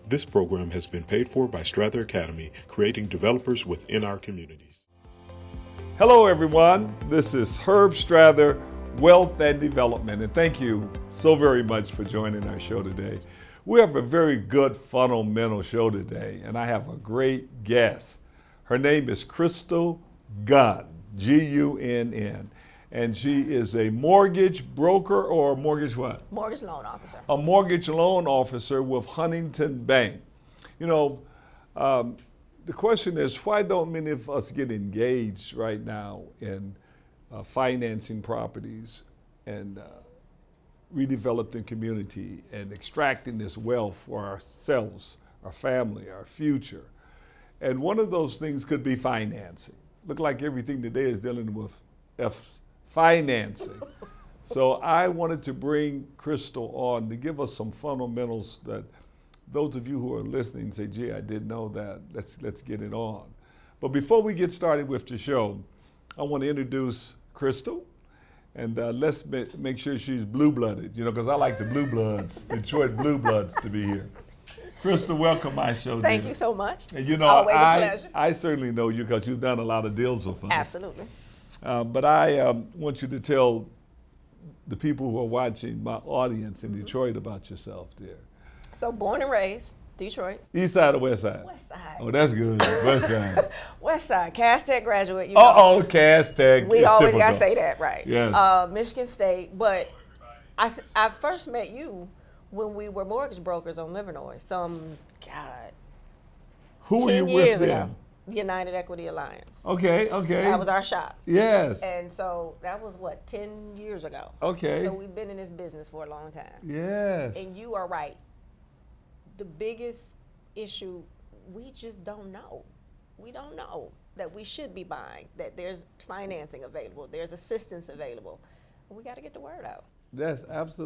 This program has been paid for by Strather Academy, creating developers within our communities. Hello everyone, this is Herb Strather, Wealth and Development, and thank you so very much for joining our show today. We have a very good fundamental show today, and I have a great guest. Her name is Crystal Gunn, G-U-N-N, and she is a mortgage broker or mortgage what? Mortgage loan officer. A mortgage loan officer with Huntington Bank. You know, the question is, why don't many of us get engaged right now in financing properties and redeveloping community and extracting this wealth for ourselves, our family, our future? And one of those things could be financing. Look like everything today is dealing with financing. So I wanted to bring Crystal on to give us some fundamentals that those of you who are listening say, gee, I didn't know that. Let's get it on. But before we get started with the show, I want to introduce Crystal. And let's make sure she's blue-blooded, you know, because I like the blue bloods, Detroit blue bloods to be here. Crystal, welcome to my show. Thank you so much. And you it's know, always a pleasure. I certainly know you because you've done a lot of deals with us. Absolutely. But I want you to tell the people who are watching, my audience in Detroit, about yourself, dear. So born and raised, Detroit. East side or west side? West side. Oh, that's good. West side. West side. Cass Tech graduate. You know. Cass Tech. We always got to say that, right? Yes. Michigan State. But I first met you when we were mortgage brokers on Livernois. Who were you 10 years with ago. then? United Equity Alliance. Okay. That was our shop. Yes. And so that was 10 years ago. Okay. So we've been in this business for a long time. Yes. And you are right. The biggest issue, we just don't know. We don't know that we should be buying, that there's financing available, there's assistance available. We got to get the word out. That's that's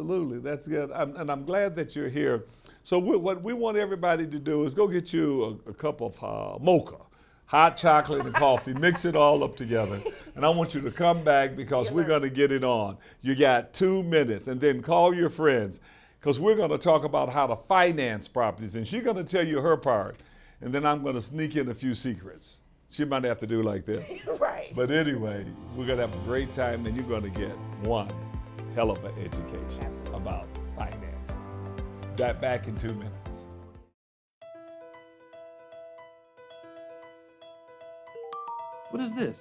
good. And I'm glad that you're here. So what we want everybody to do is go get you a cup of mocha, hot chocolate and coffee, mix it all up together. And I want you to come back because we're going to get it on. You got 2 minutes, and then call your friends because we're going to talk about how to finance properties. And she's going to tell you her part, and then I'm going to sneak in a few secrets. She might have to do like this. Right. But anyway, we're going to have a great time, and you're going to get one hell of an education about finance. That back in 2 minutes. What is this?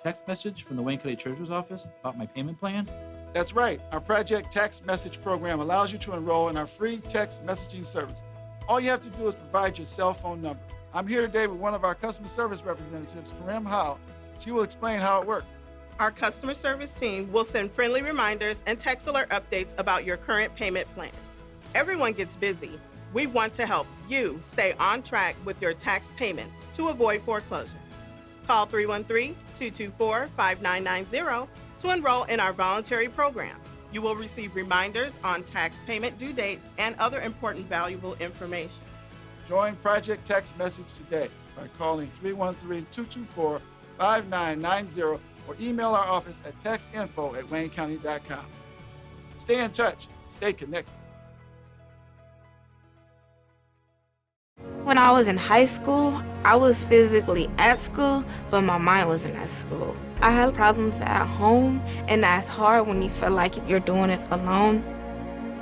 A text message from the Wayne County Treasurer's Office about my payment plan? That's right. Our Project Text Message program allows you to enroll in our free text messaging service. All you have to do is provide your cell phone number. I'm here today with one of our customer service representatives, Karim Howell. She will explain how it works. Our customer service team will send friendly reminders and text alert updates about your current payment plan. Everyone gets busy. We want to help you stay on track with your tax payments to avoid foreclosure. Call 313-224-5990 to enroll in our voluntary program. You will receive reminders on tax payment due dates and other important valuable information. Join Project Text Message today by calling 313-224-5990 or email our office at textinfo@waynecounty.com. Stay in touch. Stay connected. When I was in high school, I was physically at school, but my mind wasn't at school. I had problems at home, and that's hard when you feel like you're doing it alone.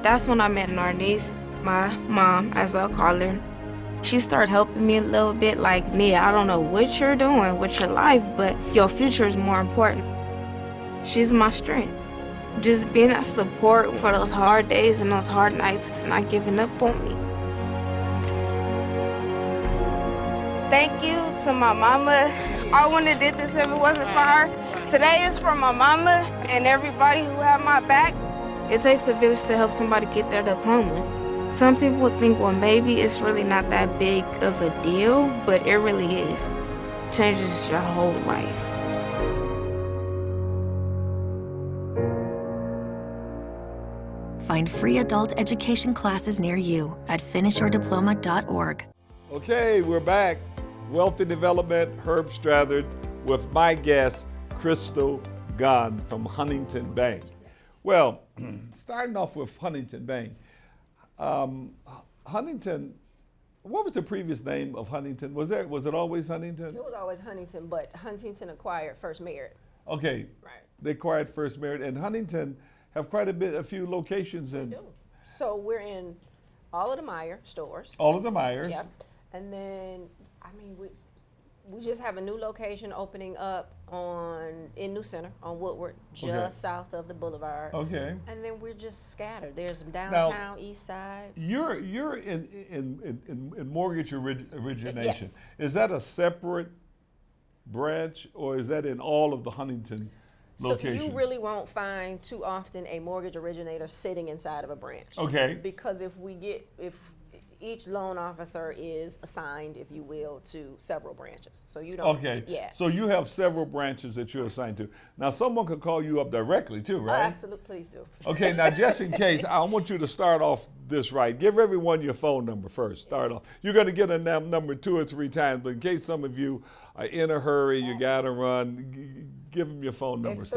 That's when I met our niece, my mom, as I'll call her. She started helping me a little bit, like, Nia, I don't know what you're doing with your life, but your future is more important. She's my strength. Just being a support for those hard days and those hard nights, not giving up on me. Thank you to my mama. I wouldn't have did this if it wasn't for her. Today is for my mama and everybody who have my back. It takes a village to help somebody get their diploma. Some people would think, well, maybe it's really not that big of a deal, but it really is. It changes your whole life. Find free adult education classes near you at finishyourdiploma.org. Okay, we're back. Wealth and Development, Herb Strather, with my guest, Crystal Gunn from Huntington Bank. Well, starting off with Huntington Bank. Huntington, what was the previous name of Huntington? Was it always Huntington? It was always Huntington, but Huntington acquired First Merit. Okay. Right. They acquired First Merit, and Huntington have quite a few locations in. We do. So we're in all of the Meyer stores. All of the Myers. Yep. And then, I mean, we just have a new location opening up in New Center on Woodward, just south of the Boulevard. Okay. And then we're just scattered. There's some downtown, east side. You're in mortgage origination. Yes. Is that a separate branch, or is that in all of the Huntington locations? So you really won't find too often a mortgage originator sitting inside of a branch. Okay. Because if each loan officer is assigned, if you will, to several branches. So you don't. Okay. Yeah. So you have several branches that you're assigned to. Now, someone could call you up directly too, right? Absolutely, please do. Okay. Now, just in case, I want you to start off this right. Give everyone your phone number first. Start off. You're going to get a number 2 or 3 times, but in case some of you are in a hurry, you got to run, give them your phone number. It's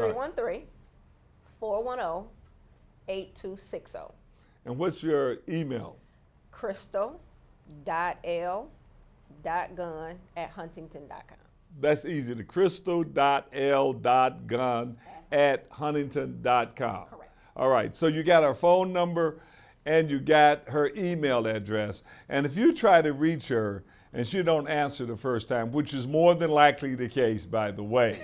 313-410-8260. And what's your email? crystal.l.gunn@huntington.com. That's easy. The crystal.l.gunn@huntington.com. Correct. All right. So you got her phone number and you got her email address. And if you try to reach her and she don't answer the first time, which is more than likely the case, by the way,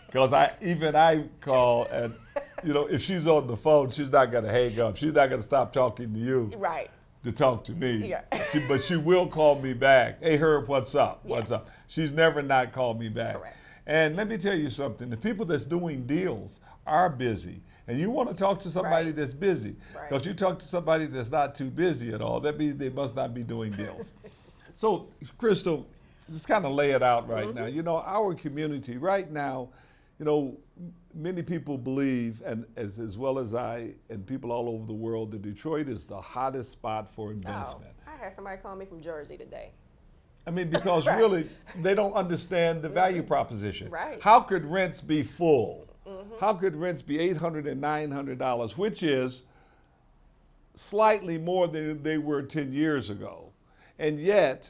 because I call and if she's on the phone, she's not going to hang up. She's not going to stop talking to you. Right. To talk to me. Yeah. But she will call me back. Hey, Herb, what's up? Yes. What's up? She's never not called me back. Correct. And let me tell you something. The people that's doing deals are busy. And you want to talk to somebody Right. that's busy. Right. Because you talk to somebody that's not too busy at all, that means they must not be doing deals. So, Crystal, just kind of lay it out right now. Our community right now, many people believe, and as well as I and people all over the world, that Detroit is the hottest spot for investment. Oh, I had somebody call me from Jersey today. I mean, because Right. really, they don't understand the value proposition. Right. How could rents be full? How could rents be $800 and $900, which is slightly more than they were 10 years ago? And yet,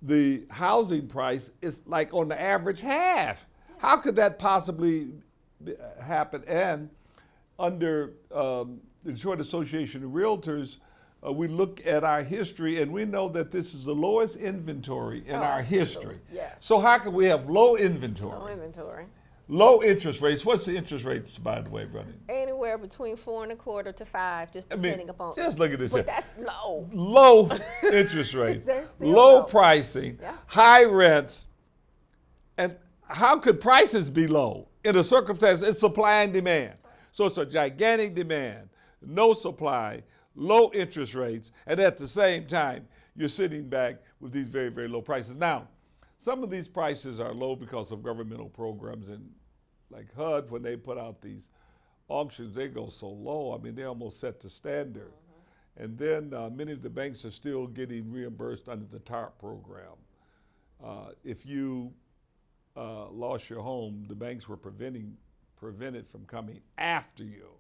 the housing price is like on the average half. How could that possibly happen? And under the Detroit Association of Realtors, we look at our history and we know that this is the lowest inventory in our absolutely. history. Yes. So how can we have low inventory? No inventory. Low interest rates. What's the interest rates, by the way, Brother? Anywhere between 4.25 to 5, just depending upon. Just look at this. But that's low. Low interest rates, They're still low low. pricing, Yeah. high rents. And how could prices be low? In a circumstance, it's supply and demand. So it's a gigantic demand, no supply, low interest rates, and at the same time, you're sitting back with these very, very low prices. Now, some of these prices are low because of governmental programs, and like HUD, when they put out these auctions, they go so low. I mean, they almost set the standard. And then many of the banks are still getting reimbursed under the TARP program. If you lost your home, the banks were prevented from coming after you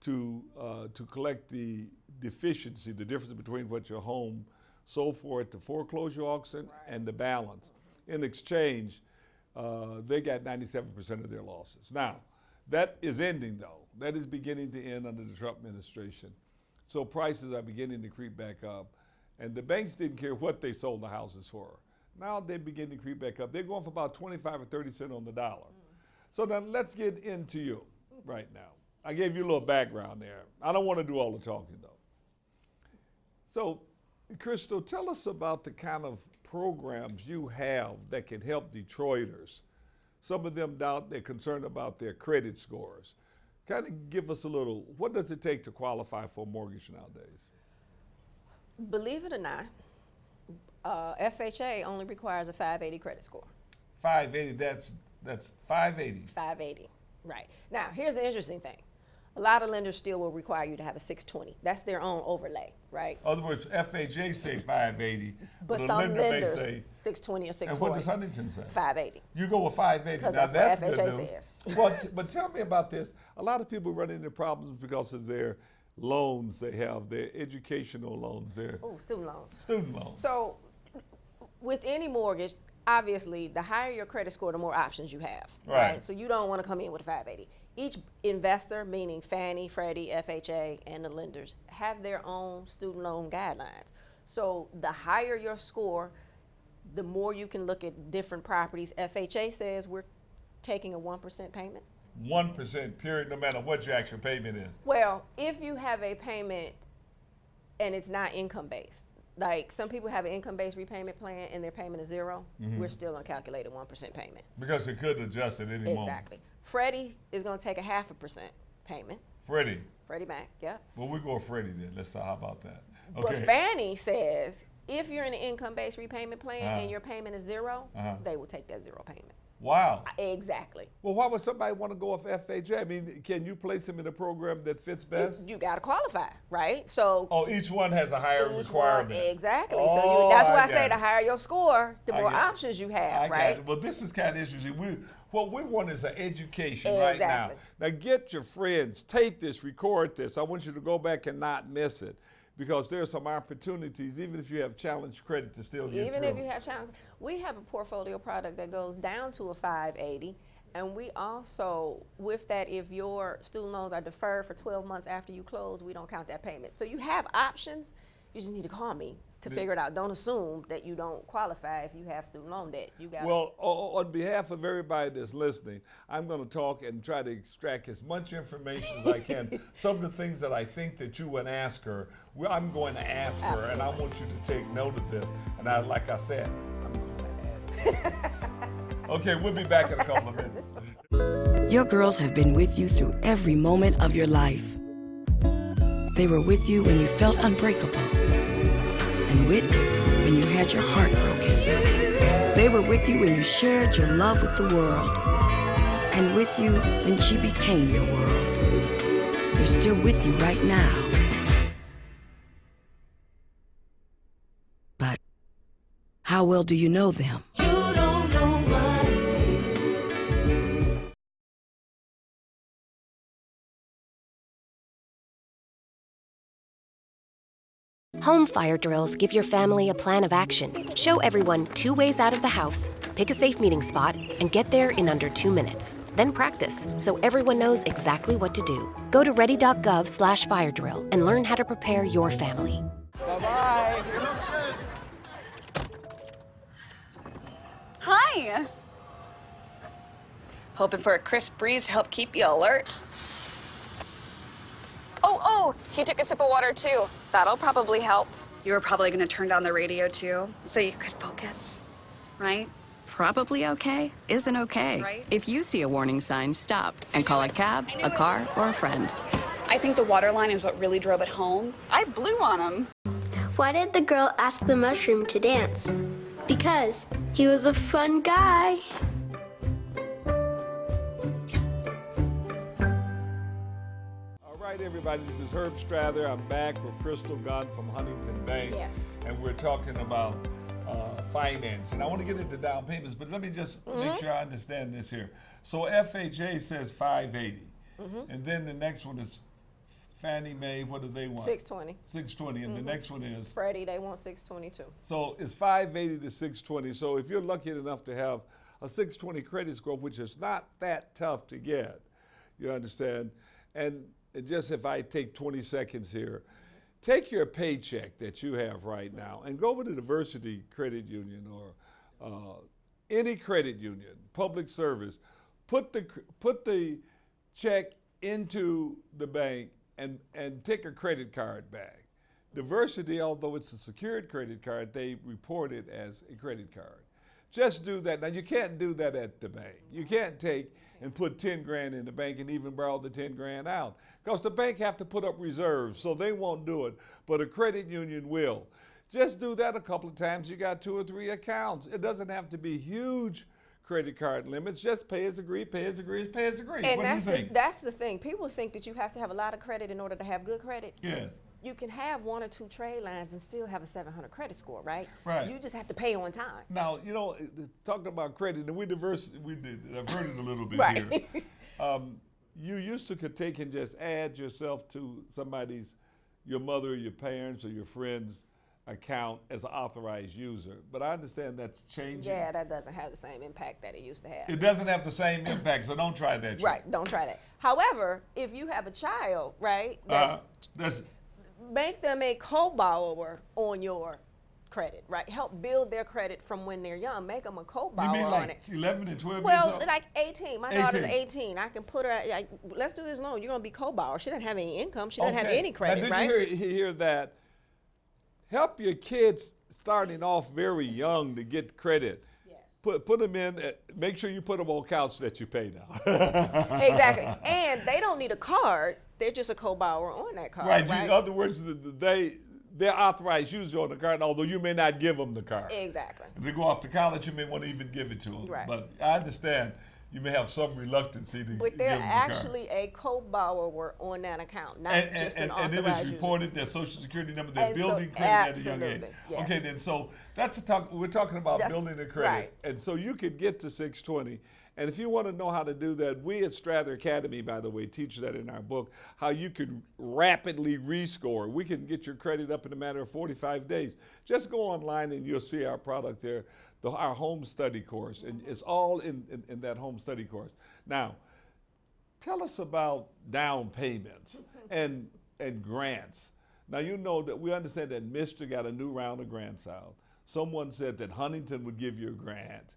to collect the deficiency, the difference between what your home sold for at the foreclosure auction and the balance. In exchange, they got 97% of their losses. Now, that is ending though. That is beginning to end under the Trump administration. So prices are beginning to creep back up. And the banks didn't care what they sold the houses for. Now they're beginning to creep back up. They're going for about 25 or 30 cents on the dollar. So then let's get into you right now. I gave you a little background there. I don't want to do all the talking though. So, Crystal, tell us about the kind of programs you have that can help Detroiters. Some of them doubt, they're concerned about their credit scores. Kind of give us a little, what does it take to qualify for a mortgage nowadays? Believe it or not, FHA only requires a 580 credit score. 580, that's 580. 580, right. Now, here's the interesting thing. A lot of lenders still will require you to have a 620. That's their own overlay, right? In other words, FHA say 580, But a some lender may lenders, say, 620 or and 640. what does Huntington say? 580. You go with 580. Because Now that's what good FHA news. says. But tell me about this. A lot of people run into problems because of their loans they have, their educational loans, their Oh, student loans. student loans. So with any mortgage, obviously, the higher your credit score, the more options you have. Right. So you don't want to come in with a 580. Each investor, meaning Fannie, Freddie, FHA, and the lenders, have their own student loan guidelines. So the higher your score, the more you can look at different properties. FHA says we're taking a 1% payment. 1% period, no matter what your actual payment is. Well, if you have a payment and it's not income-based, like some people have an income-based repayment plan and their payment is 0, we're still gonna calculate a 1% payment. Because it could adjust at any moment. Exactly. Freddie is gonna take a 0.5% payment. Freddie. Freddie Mac, yep. Well, we go with Freddie then. Let's talk about that. But Okay. Fannie says if you're in an income-based repayment plan and your payment is 0, Uh-huh. they will take that 0 payment. Wow. Exactly. Well, why would somebody want to go off FHA? I mean, can you place them in a program that fits best? You gotta qualify, right? So Oh, each one has a higher each requirement. one, exactly. Oh, So that's why I got say it. the higher your score, the I more got it. options you have, I got right? it. Well, this is kind of interesting. What we want is an education right now. Exactly. Now get your friends, tape this, record this. I want you to go back and not miss it, because there's some opportunities, even if you have challenged credit, to still get Even through. if you have challenge, we have a portfolio product that goes down to a 580, and we also, with that, if your student loans are deferred for 12 months after you close, we don't count that payment. So you have options. You just need to call me to figure it out. Don't assume that you don't qualify if you have student loan debt. You got. Well, on behalf of everybody that's listening, I'm going to talk and try to extract as much information as I can. Some of the things that I think that you would ask her, well, I'm going to ask her, and I want you to take note of this. And like I said, I'm going to add it. Okay, we'll be back in a couple of minutes. Your girls have been with you through every moment of your life. They were with you when you felt unbreakable, and with you when you had your heart broken. They were with you when you shared your love with the world, and with you when she became your world. They're still with you right now. But how well do you know them? Home fire drills give your family a plan of action. Show everyone 2 ways out of the house, pick a safe meeting spot, and get there in under 2 minutes. Then practice, so everyone knows exactly what to do. Go to ready.gov/fire drill and learn how to prepare your family. Bye-bye. Hi. Hoping for a crisp breeze to help keep you alert. Oh, he took a sip of water too. That'll probably help. You were probably gonna turn down the radio too, so you could focus, right? Probably okay isn't okay. Right. If you see a warning sign, stop and call a cab, a car, or a friend. I think the water line is what really drove it home. I blew on him. Why did the girl ask the mushroom to dance? Because he was a fun guy. All right, everybody, this is Herb Strather. I'm back with Crystal Gunn from Huntington Bank. Yes. And we're talking about finance. And I want to get into down payments, but let me just make sure I understand this here. So FHA says 580. And then the next one is Fannie Mae, what do they want? 620. 620, and the next one is? Freddie, they want 622. So it's 580 to 620. So if you're lucky enough to have a 620 credit score, which is not that tough to get, you understand? And just if I take 20 seconds here, take your paycheck that you have right now and go over to Diversity Credit Union or any credit union, public service, put the check into the bank and take a credit card back. Diversity, although it's a secured credit card, they report it as a credit card. Just do that. Now you can't do that at the bank. You can't take and put 10 grand in the bank and even borrow the 10 grand out, because the bank have to put up reserves, so they won't do it, but a credit union will. Just do that a couple of times. You got 2 or 3 accounts. It doesn't have to be huge credit card limits. Just pay as agreed, pay as agreed, pay as agreed. And what do you think? that's the thing. People think that you have to have a lot of credit in order to have good credit. Yes. You can have 1 or 2 trade lines and still have a 700 credit score, right? Right. You just have to pay on time. Now, you know, talking about credit, and we diverted a little bit Right. here. you used to could take and just add yourself to somebody's, your mother, or your parents, or your friend's account as an authorized user. But I understand that's changing. Yeah, that doesn't have the same impact that it used to have. It doesn't have the same impact, so don't try that. Right, don't try that. However, if you have a child, right, that's make them a co-borrower on your credit, right? Help build their credit from when they're young. Make them a co-borrower on it. You mean like on it. 11 and 12 years Well, old? like 18. My daughter's 18. I can put her, let's do this loan. You're going to be co-borrower. She doesn't have any income. She doesn't have any credit, now, right? Did you hear that? Help your kids starting off very young to get credit. Yes. Put them in, make sure you put them on accounts that you pay now. Exactly. And they don't need a card. They're just a co-borrower on that card, right? In other words, they're authorized user on the card, although you may not give them the card. Exactly. If they go off to college, you may want to even give it to them. Right. But I understand you may have some reluctancy to But give they're them the actually a co-borrower on that account, not just an authorized and it is user. reported their social security number, they're And building so, credit at a young age. absolutely, yes. Okay, then so that's we're talking about building the credit. right. And so you could get to 620. And if you want to know how to do that, we at Strather Academy, by the way, teach that in our book, how you can rapidly rescore. We can get your credit up in a matter of 45 days. Just go online and you'll see our product there, our home study course. And it's all in that home study course. Now, tell us about down payments and grants. Now, you know that we understand that Mr. got a new round of grants out. Someone said that Huntington would give you a grant.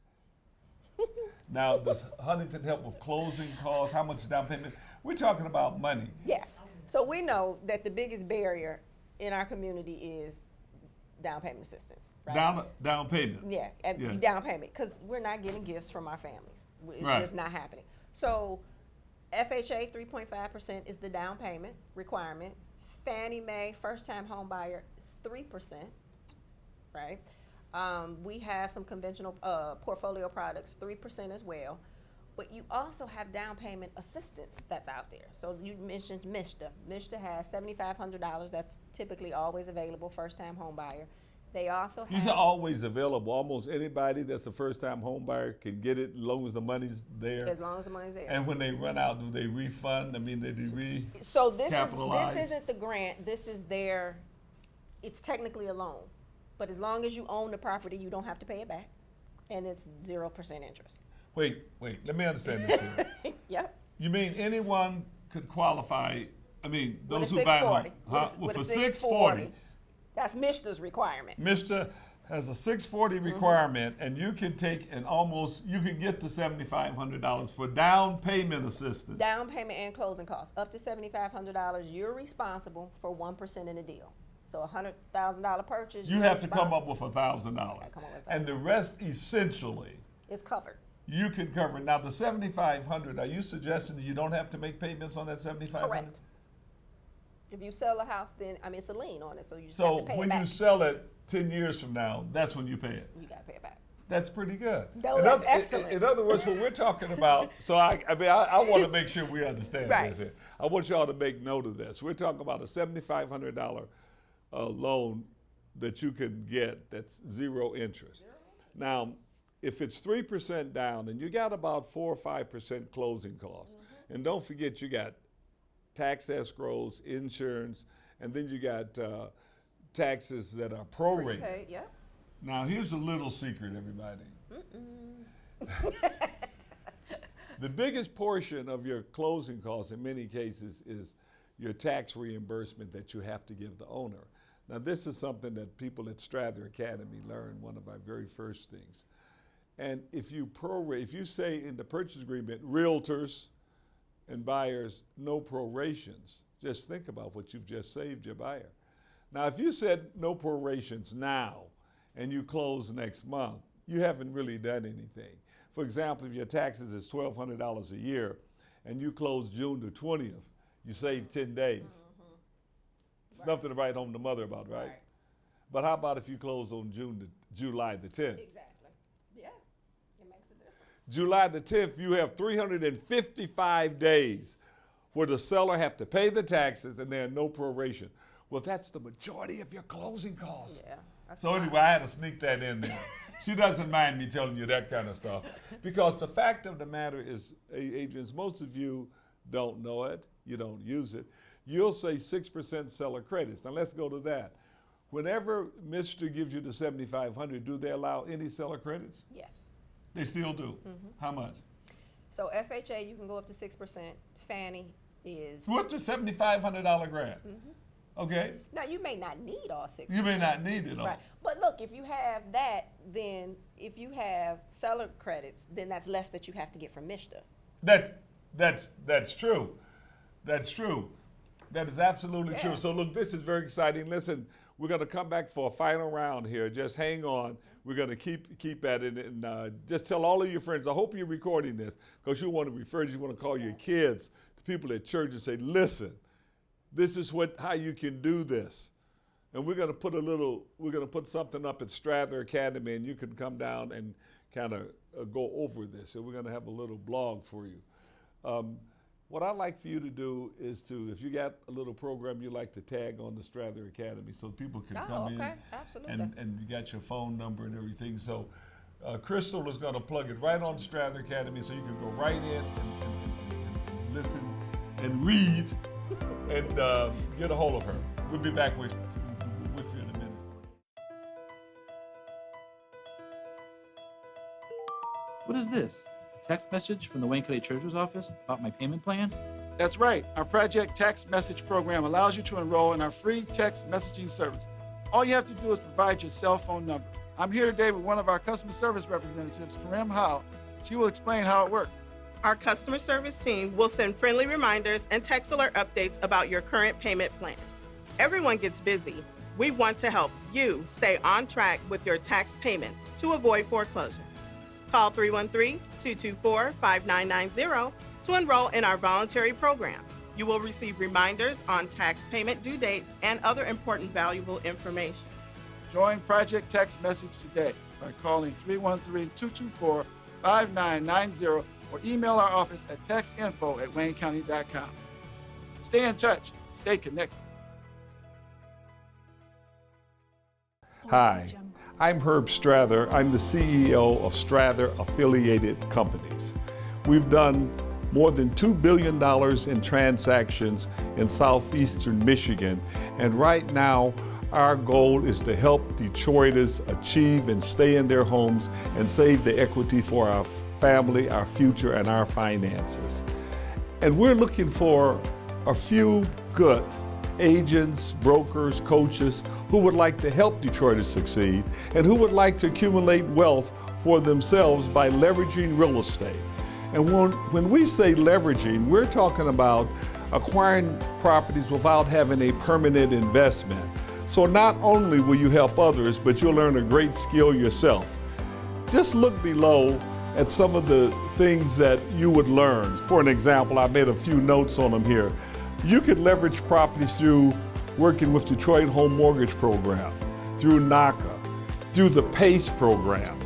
Now, does Huntington help with closing costs? How much down payment? We're talking about money. Yes. So we know that the biggest barrier in our community is down payment assistance, right? Down payment. Yeah, Yes. down payment, because we're not getting gifts from our families. It's Right. just not happening. So FHA 3.5% is the down payment requirement. Fannie Mae first-time home buyer is 3%, right? We have some conventional portfolio products, 3% as well. But you also have down payment assistance that's out there. So you mentioned MISTA. MISTA has $7,500. That's typically always available, first-time home buyer. They also have... These are always available. Almost anybody that's a first-time home buyer can get it as long as the money's there. As long as the money's there. And when they run out, do they refund? I mean, they do So this capitalize? isn't the grant. This is it's technically a loan. But as long as you own the property, you don't have to pay it back. And it's 0% interest. Wait, let me understand this here. Yep. You mean anyone could qualify, I mean, those with who buy a home? With a 640. That's MISTA's requirement. Mr. has a 640 requirement, and you can take you can get to $7,500 for down payment assistance. Down payment and closing costs. Up to $7,500, you're responsible for 1% in the deal. So a $100,000 purchase. You have to come up with $1,000. And the rest, essentially, is covered. You can cover it. Now, the $7,500, are you suggesting that you don't have to make payments on that $7,500? Correct. If you sell a house, then, it's a lien on it, so you just So have to pay it when back. you sell it 10 years from now, that's when you pay it? You got to pay it back. That's pretty good. No, that's excellent. In other words, what we're talking about, so I want to make sure we understand this here. I want y'all to make note of this. We're talking about a $7,500 loan that you can get that's zero interest. Now, if it's 3% down and you got about 4 or 5% closing costs, and don't forget you got tax escrows, insurance, and then you got taxes that are prorated. Prepaid, yeah. Now, here's a little secret, everybody. The biggest portion of your closing costs in many cases is your tax reimbursement that you have to give the owner. Now, this is something that people at Strather Academy learn, one of our very first things. And if you say in the purchase agreement, realtors and buyers, no prorations, just think about what you've just saved your buyer. Now, if you said no prorations now and you close next month, you haven't really done anything. For example, if your taxes is $1,200 a year and you close June the 20th, you save 10 days. It's nothing to write home to mother about, right? But how about if you close on July the 10th? Exactly. Yeah, it makes a difference. July the 10th, you have 355 days where the seller have to pay the taxes and there are no proration. Well, that's the majority of your closing costs. Yeah. So anyway, I had to sneak that in there. She doesn't mind me telling you that kind of stuff. Because the fact of the matter is, Adrian, most of you don't know it, you don't use it. You'll say 6% seller credits. Now let's go to that. Whenever Mr. gives you the $7,500, do they allow any seller credits? Yes. They still do? How much? So FHA, you can go up to 6%. Fannie is. What's the $7,500 grant? Okay. Now, you may not need all 6%. You may not need it all. Right. But look, if you have that, then if you have seller credits, then that's less that you have to get from MSHDA. That's true. That's true. That is absolutely true. So look, this is very exciting. Listen, we're going to come back for a final round here. Just hang on. We're going to keep at it, and just tell all of your friends. I hope you're recording this, because you want to refer, you want to call your kids, the people at church, and say, listen, this is how you can do this. And we're going to put something up at Strather Academy, and you can come down and kind of go over this. And we're going to have a little blog for you. What I'd like for you to do is if you got a little program you like to tag on the Strather Academy so people can come in. Absolutely. And you got your phone number and everything. So Crystal is going to plug it right on Strather Academy so you can go right in and listen and read and get a hold of her. We'll be back with you in a minute. What is this? A text message from the Wayne County Treasurer's Office about my payment plan? That's right. Our Project Text Message program allows you to enroll in our free text messaging service. All you have to do is provide your cell phone number. I'm here today with one of our customer service representatives, Karim Howell. She will explain how it works. Our customer service team will send friendly reminders and text alert updates about your current payment plan. Everyone gets busy. We want to help you stay on track with your tax payments to avoid foreclosure. Call 313-224-5990 to enroll in our voluntary program. You will receive reminders on tax payment due dates and other important valuable information. Join Project Text Message today by calling 313-224-5990 or email our office at textinfo@waynecounty.com. Stay in touch. Stay connected. Hi, I'm Herb Strather. I'm the CEO of Strather Affiliated Companies. We've done more than $2 billion in transactions in southeastern Michigan, and right now our goal is to help Detroiters achieve and stay in their homes and save the equity for our family, our future, and our finances. And we're looking for a few good agents, brokers, coaches who would like to help Detroiters succeed and who would like to accumulate wealth for themselves by leveraging real estate. And when we say leveraging, we're talking about acquiring properties without having a permanent investment. So not only will you help others, but you'll learn a great skill yourself. Just look below at some of the things that you would learn. For an example, I made a few notes on them here. You could leverage properties through working with Detroit Home Mortgage Program, through NACA, through the PACE program,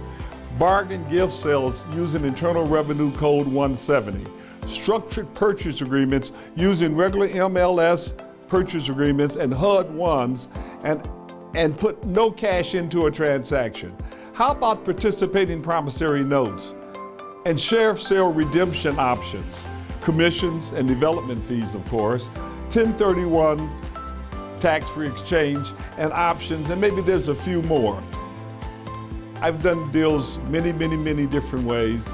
bargain gift sales using Internal Revenue Code 170, structured purchase agreements using regular MLS purchase agreements and HUD ones, and put no cash into a transaction. How about participating promissory notes and sheriff sale redemption options, commissions and development fees, of course, 1031 tax-free exchange and options, and maybe there's a few more. I've done deals many different ways,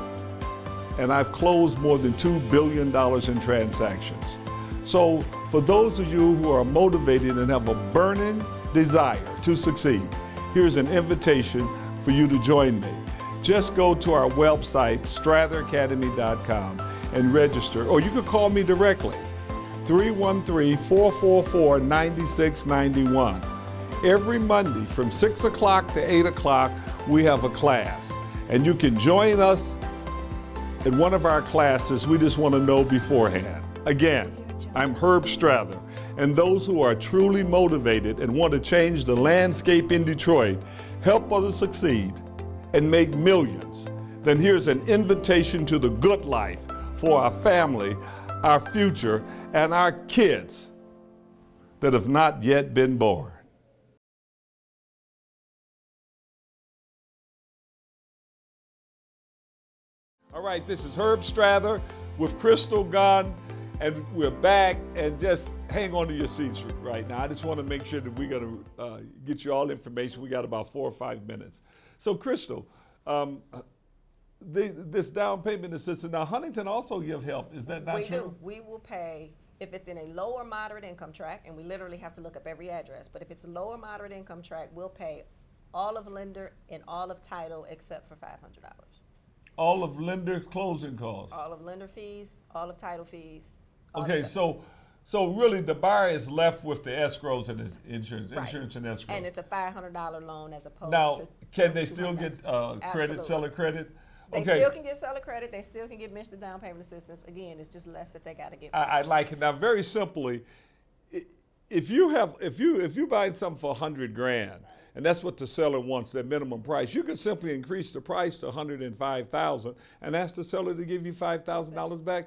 and I've closed more than $2 billion in transactions. So for those of you who are motivated and have a burning desire to succeed, here's an invitation for you to join me. Just go to our website, stratheracademy.com, and register, or you could call me directly, 313-444-9691. Every Monday from 6 o'clock to 8 o'clock, we have a class, and you can join us in one of our classes. We just want to know beforehand. Again, I'm Herb Strather, and those who are truly motivated and want to change the landscape in Detroit, help others succeed, and make millions, then here's an invitation to the good life for our family, our future, and our kids that have not yet been born. All right, this is Herb Strather with Crystal Gunn, And we're back, and just hang on to your seats right now. I just want to make sure that we're going to get you all information. We got about 4 or 5 minutes. So, Crystal, this down payment assistance, now Huntington also give help. Is that not true? We do. We will pay, if it's in a low or moderate income tract, and we literally have to look up every address, but if it's a low or moderate income tract, we'll pay all of lender and all of title except for $500. All of lender closing costs? All of lender fees, all of title fees. Okay, so really the buyer is left with the escrows and the insurance and escrow. And it's a $500 loan as opposed now, to can they still get credit, seller credit? They still can get seller credit. They still can get Mr. Down Payment Assistance. Again, it's just less that they got to get. I like it. Now, very simply, if you buying something for $100,000, and that's what the seller wants, that minimum price, you could simply increase the price to $105,000 and ask the seller to give you $5,000 back.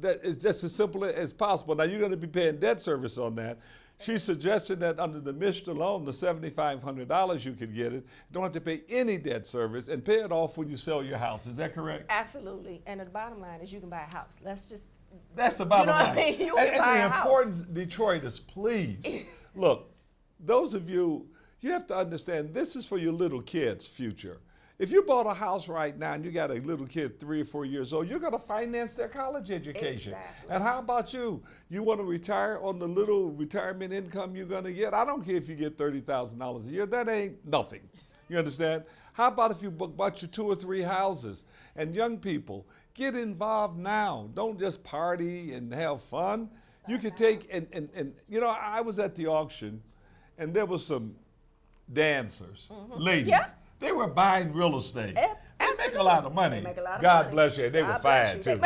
That is just as simple as possible. Now, you're going to be paying debt service on that. She's suggesting that under the Mr. loan, the $7,500 you could get it, don't have to pay any debt service and pay it off when you sell your house. Is that correct? Absolutely. And the bottom line is you can buy a house. That's the bottom line. What I mean? You and can buy the a house. important Detroiters, please, look, those of you, you have to understand this is for your little kids' future. If you bought a house right now and you got a little kid 3 or 4 years old, you're going to finance their college education. Exactly. And how about you? You want to retire on the little retirement income you're going to get? I don't care if you get $30,000 a year. That ain't nothing. You understand? How about if you bought you 2 or 3 houses? And young people, get involved now. Don't just party and have fun. You could take, and you know, I was at the auction and there was some dancers, ladies. Yeah. They were buying real estate. They make a lot of money. They make a lot of God money. bless you. They were fine too.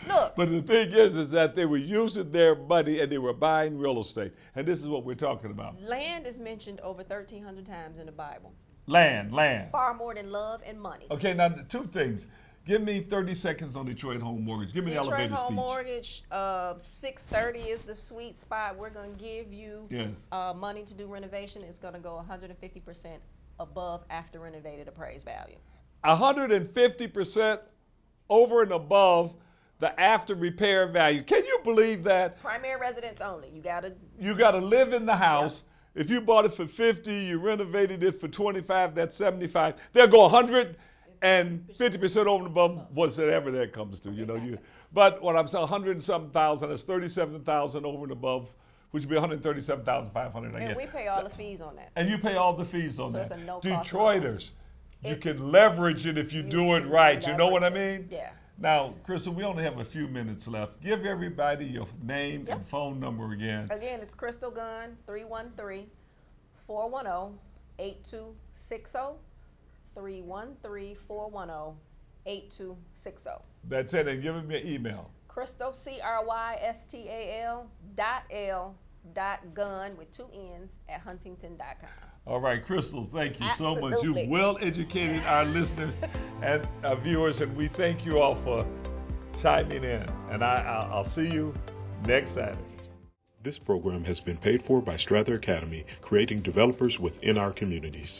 Look. But the thing is that they were using their money and they were buying real estate. And this is what we're talking about. Land is mentioned over 1,300 times in the Bible. Land. Far more than love and money. Okay, now 2 things. Give me 30 seconds on Detroit Home Mortgage. Give me the elevator Detroit Home speech. Mortgage, 630 is the sweet spot. We're going to give you money to do renovation. It's going to go 150% above after renovated appraised value. 150% over and above the after repair value. Can you believe that? Primary residence only. You got to live in the house. If you bought it for 50, you renovated it for 25, that's 75. They'll go 150% over and above whatever that comes to, you know. But what I'm saying, 100 and something thousand, that's 37,000 over and above, which would be 137,500 again. And we pay all the fees on that. And you pay all the fees on that. So it's a no-cost Detroiters, you can leverage it if you do it right. You know what I mean? Yeah. Now, Crystal, we only have a few minutes left. Give everybody your name and phone number again. Again, it's Crystal Gunn, 313-410-8260. 313-410-8260. That's it, and give them your email. Crystal, CRYSTAL.L.Gunn with 2 N's at huntington.com. All right, Crystal, thank you so much. Absolutely. You well educated our listeners and our viewers, and we thank you all for chiming in. And I'll see you next Saturday. This program has been paid for by Strather Academy, creating developers within our communities.